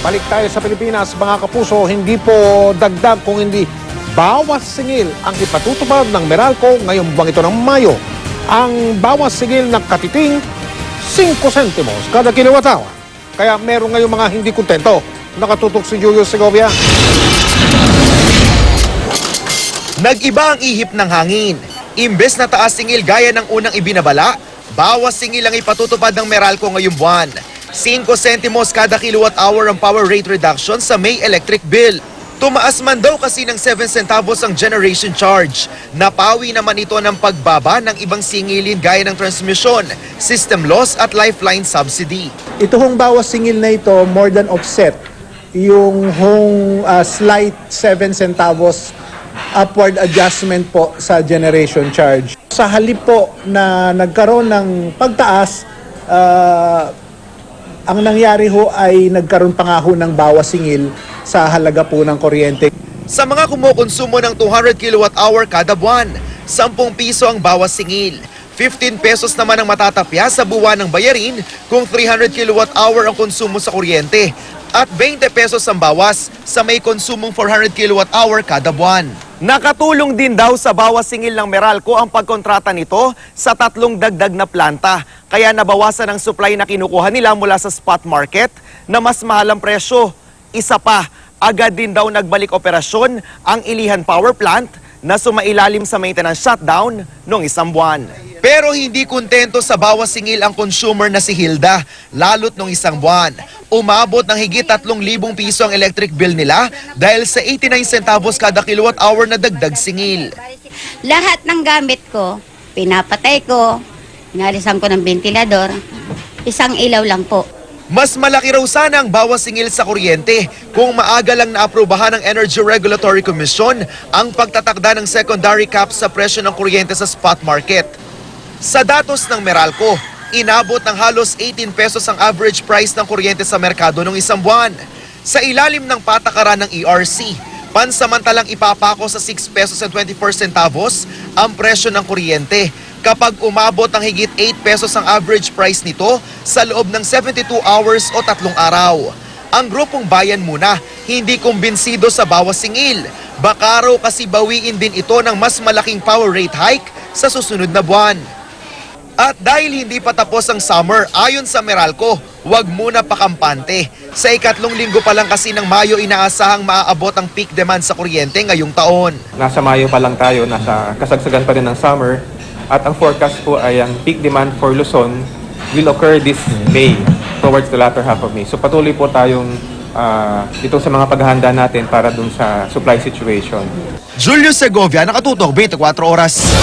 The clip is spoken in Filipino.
Balik tayo sa Pilipinas, mga kapuso, hindi po dagdag kung hindi bawas singil ang ipatutupad ng Meralco ngayong buwang ito ng Mayo. Ang bawas singil ng katiting, 5 sentimos kada kilowatt-hour. Kaya meron ngayong mga hindi kontento. Nakatutok si Julio Segovia. Nag-iba ang ihip ng hangin. Imbes na taas singil gaya ng unang ibinabala, bawas singil ang ipatutupad ng Meralco ngayong buwan. 5 sentimos kada kilowatt-hour ang power rate reduction sa May electric bill. Tumaas man daw kasi ng 7 centavos ang generation charge. Napawi naman ito ng pagbaba ng ibang singilin gaya ng transmission, system loss at lifeline subsidy. Ito hong bawas singil na ito more than offset yung slight 7 centavos upward adjustment po sa generation charge. Sa halip po na nagkaroon ng pagtaas, ang nangyari ho ay nagkaroon pa nga ho ng bawas singil sa halaga po ng kuryente. Sa mga kumukonsumo ng 200 kilowatt-hour kada buwan, 10 piso ang bawas singil. 15 pesos naman ang matatapya sa buwan ng bayarin kung 300 kilowatt-hour ang konsumo sa kuryente at 20 pesos ang bawas sa may konsumong 400 kilowatt-hour kada buwan. Nakatulong din daw sa bawas singil ng Meralco ang pagkontrata nito sa 3 dagdag na planta. Kaya nabawasan ang supply na kinukuha nila mula sa spot market na mas mahal ang presyo. Isa pa, agad din daw nagbalik operasyon ang Ilihan Power Plant na sumailalim sa maintenance shutdown noong 1 buwan. Pero hindi kontento sa bawas singil ang consumer na si Hilda, lalo't noong 1 buwan. Umabot ng higit 3,000 piso ang electric bill nila dahil sa 89 centavos kada kilowatt-hour na dagdag singil. Lahat ng gamit ko, pinapatay ko, inalisan ko ng ventilador, isang ilaw lang po. Mas malaki raw sana ang bawas singil sa kuryente kung maaga lang naaprubahan ng Energy Regulatory Commission ang pagtatakda ng secondary cap sa presyo ng kuryente sa spot market. Sa datos ng Meralco, inabot ng halos 18 pesos ang average price ng kuryente sa merkado noong 1 buwan. Sa ilalim ng patakaran ng ERC, pansamantalang ipapako sa 6 pesos and 24 centavos ang presyo ng kuryente kapag umabot ng higit 8 pesos ang average price nito sa loob ng 72 hours o 3 araw. Ang grupong Bayan Muna hindi kumbinsido sa bawas singil. Baka raw kasi bawiin din ito ng mas malaking power rate hike sa susunod na buwan. At dahil hindi pa tapos ang summer, ayon sa Meralco, huwag muna pakampante. Sa 2nd linggo pa lang kasi ng Mayo inaasahang maaabot ang peak demand sa kuryente ngayong taon. Nasa Mayo pa lang tayo, nasa kasagsagan pa rin ng summer. At ang forecast po ay ang peak demand for Luzon will occur this May, towards the latter half of May. So patuloy po tayong dito sa mga paghahanda natin para dun sa supply situation. Julio Segovia, nakatutok 24 oras.